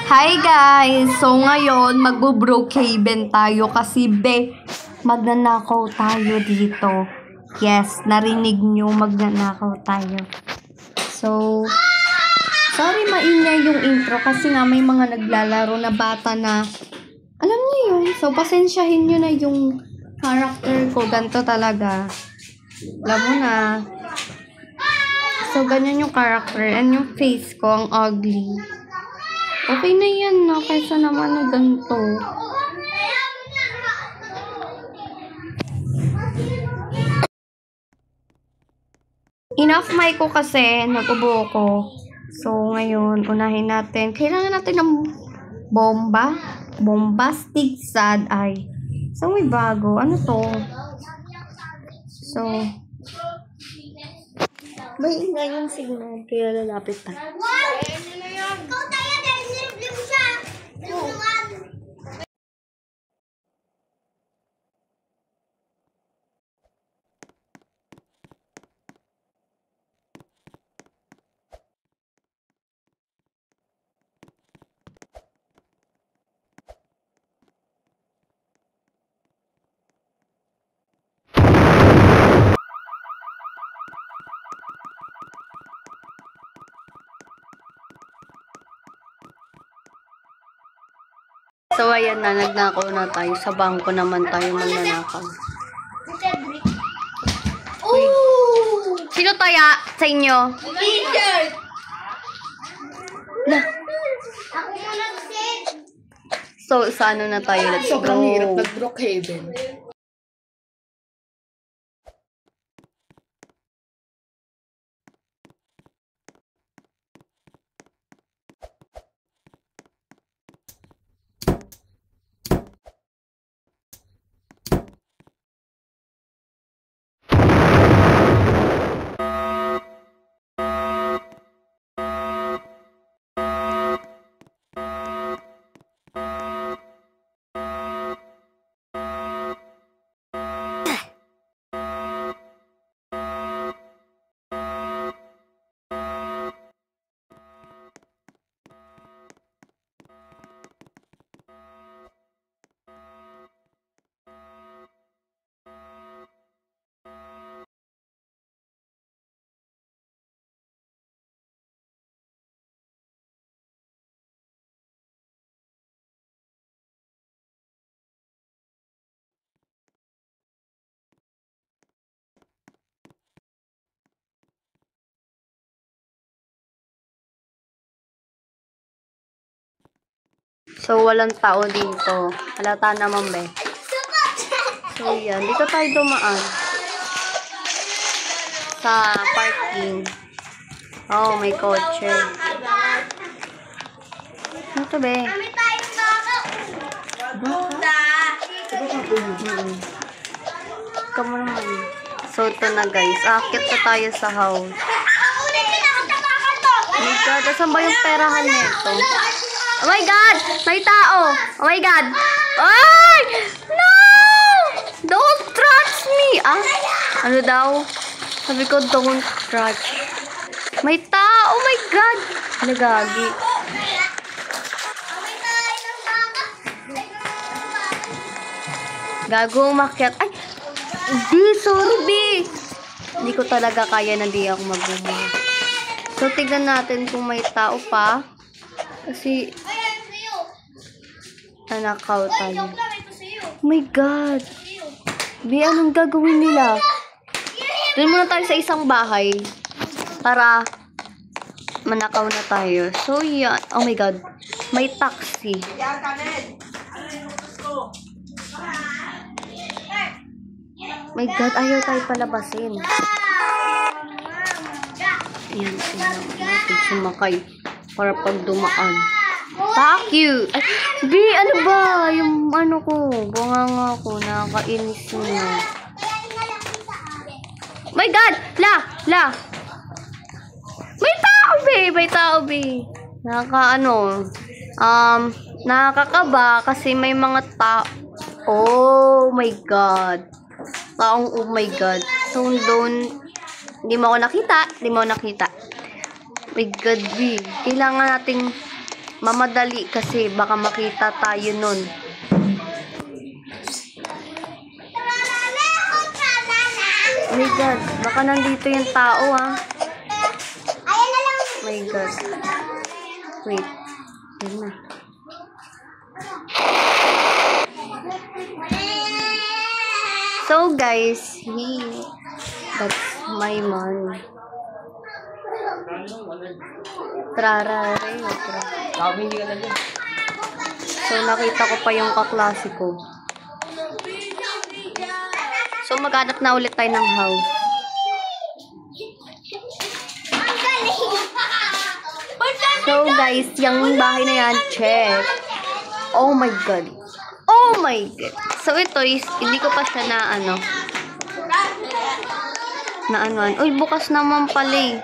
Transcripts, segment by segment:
Hi guys! So ngayon, magbo-Brookhaven tayo kasi magnanakaw tayo dito. Yes, narinig nyo, magnanakaw tayo. So, sorry maingay yung intro kasi nga may mga naglalaro na bata na, alam niyo yun. So, pasensyahin nyo na yung character ko. Ganito talaga. Alam mo na. So, ganyan yung character. And yung face ko, ang ugly. Okay na yan, no? Kaysa naman na ganito. Enough mic ko kasi, nag-ubo ko. So, ngayon, unahin natin. Kailangan natin ng bomba. Bombastic sad eye. So, may bago. Ano to? So, may ingay yung signal. Kaya lalapit pa. So, ayan na, nagnakaw na tayo. Sa bangko naman tayo magnanakaw. Oh! Sino taya sa inyo? Teacher! So, sa ano na tayo? Let's go. Sobrang hirap nag-Brookhaven. So, walang tao dito. Halata naman, be. So, yan. Dito tayo dumaan. Sa parking. Oh, may kotse. Ano to, be? Come naman. So, ito na, guys. Akit na tayo sa house. Oh my God. Asan ba yung perahan nito? Oh my God! May tao! Oh my God! Ay! No! Don't touch me! Ah? Ano daw? Sabi ko, don't touch. May tao! Oh my God! Nagagi. Gago umakyat. Ay! Di! Sorry, di! Hindi ko talaga kaya na di ako mag-move. So, tignan natin kung may tao pa. Kasi, nanakaw tayo. Oh my God. Bi, anong gagawin nila? Doon muna tayo sa isang bahay. Para, manakaw na tayo. So, yan. Oh my God. May taxi. My God, ayaw tayo palabasin. Ayan, tingnan natin sumakay. Para pag dumaan. Fuck you! Ay, B, ano ba? Yung ano ko, bunganga ko, nakakainis nyo. My God! La! May tao, B! May tao, B! Nakakaba kasi may mga tao. Oh my God! Taong, oh my God. So, hindi mo ako nakita. My God, B. Kailangan nating Mamadali kasi baka makita tayo nun. Oh my God, baka nandito yung tao ah. Oh my God. Wait. Yan na. So guys, that's my mom. So nakita ko pa yung kaklase ko. So maghanap na ulit tayo ng house. So guys, yung bahay na yan, check. Oh my God. Oh my God. So ito is, hindi ko pa siya na ano. Uy, bukas naman pala eh.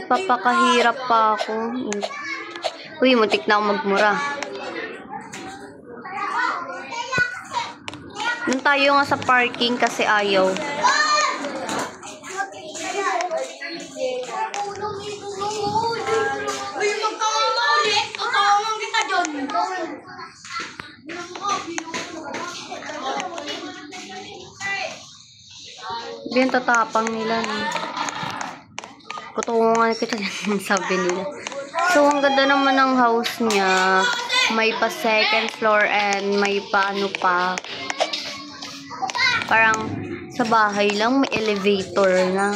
Papakahirap pa ako. Uy, muntik na ako magmura. Doon tayo nga sa parking kasi ayaw. Yan tatapang nila. Kutungan kita sabi nila. So, ang ganda naman ng house niya. May pa second floor and may pa ano pa. Parang sa bahay lang may elevator na.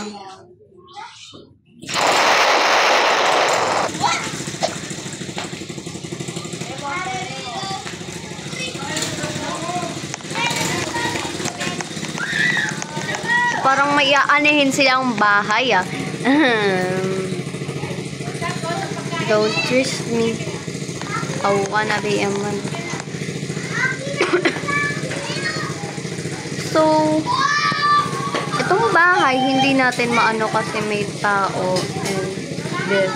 Parang may aanihin silang bahay ah. Don't trust me. I wanna be a man. So, itong bahay, hindi natin maano kasi may tao. And this.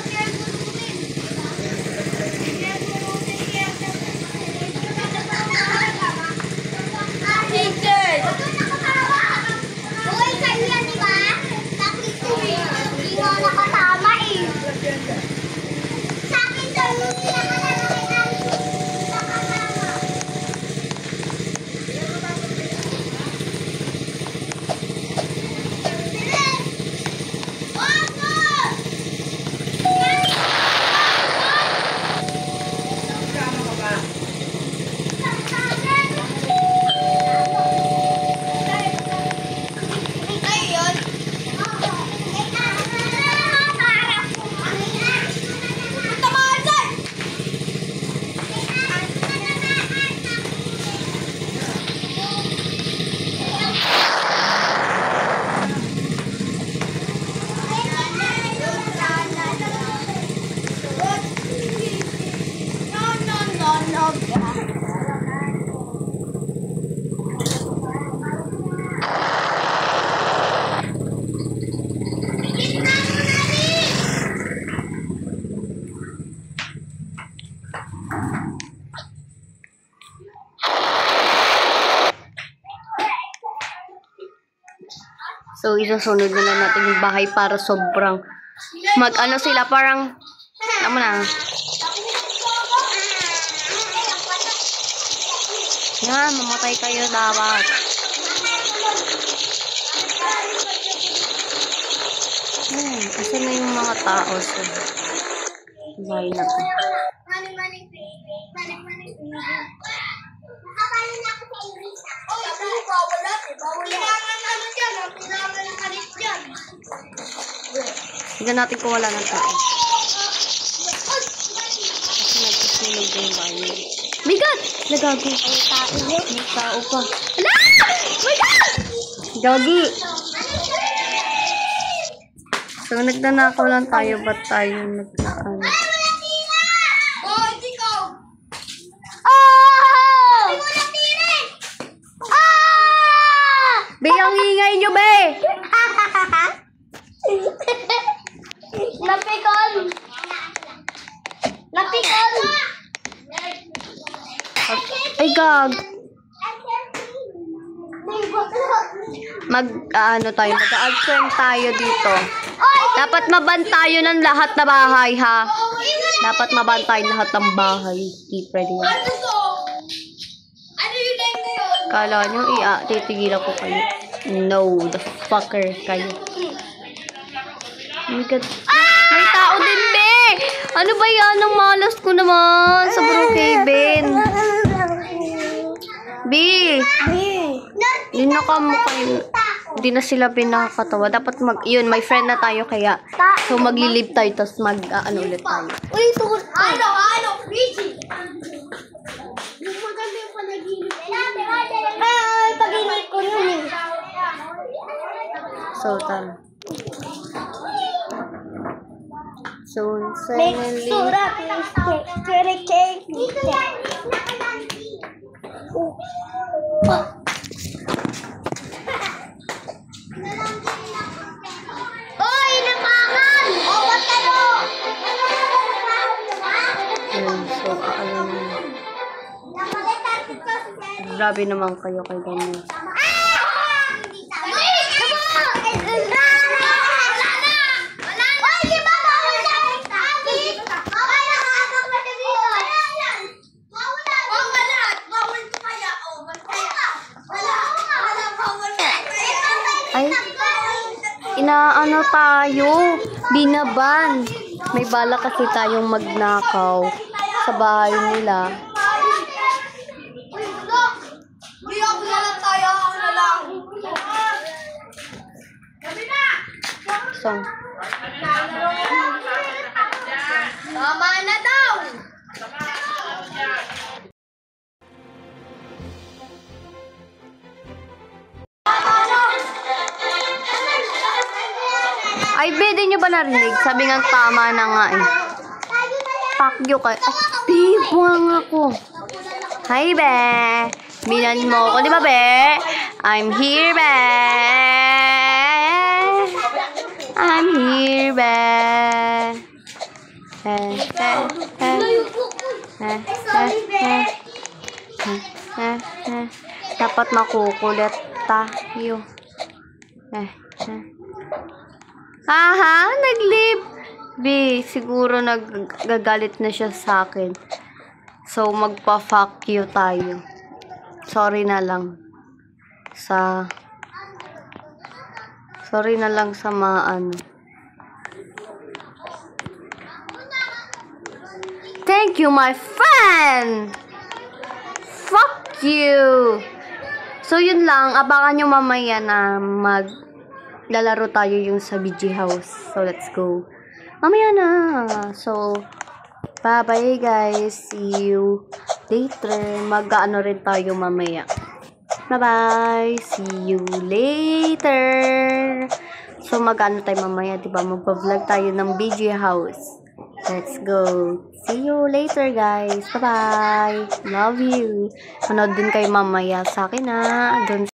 So, isusunod na lang natin yung bahay para sobrang mag-ano sila, parang ano na. Yan, mamatay kayo dapat. Kasi may yung mga tao sa bahay na to. Tignan natin kung wala ng tao. Kasi nagkasunog yung bahay. My God! Nagago. May tao pa. Ala! My God! Gagi! So, nagnanakaw lang tayo. Ba't tayo nagnakaw? Be, ang ingay nyo, be! Napikon! Napikon! Ay, gag! Mag-absent tayo dito. Dapat maban tayo ng lahat na bahay, ha? Dapat mabantay lahat ng bahay. Di pwede yan. Kala nyo, titigilan ko kayo. No, the fucker kayo. Oh my God. May tao din, be! Ano ba yan? Ang malas ko naman sa Brookhaven. Be! Yun na hindi na sila pinakakatawa. Dapat yun, may friend na tayo kaya. So, magli-live tayo, tapos ulit tayo. Uy, tukot. Ano, Richie. Yung maganda yung panaginip. Ay, pag-inip ko yun eh. So, tara. So, Make finally. sura, please. Cake. Oy, namangan! Ba't kayo? Yun, so, grabe naman kayo kay ganyan. Ay, inaano tayo, binaban. May bala kasi tayong magnakaw sa bahay nila. So, Tama na daw! ay, be, di nyo ba narinig? Sabi nga tama na nga eh. Pakyo ka. Be, buwang ako. Hi, be. Binan mo ko, di ba, be? I'm here, be. I'm here, be. Dapat makukulit tayo. Aha, nag-leave. B, siguro nagagalit na siya sa akin. So, magpa-fuck you tayo. Sorry na lang sa mga ano. Thank you, my friend! Fuck you! So, yun lang. Abangan nyo mamaya na lalaro tayo yung sa BG House. So, let's go. Mamaya na. So, bye-bye guys. See you later. Mag-ano rin tayo mamaya. Bye-bye. See you later. So, mag-ano tayo mamaya, diba? Mag-vlog tayo ng BG House. Let's go. See you later, guys. Bye-bye. Love you. Manood din kayo mamaya sa akin, ha.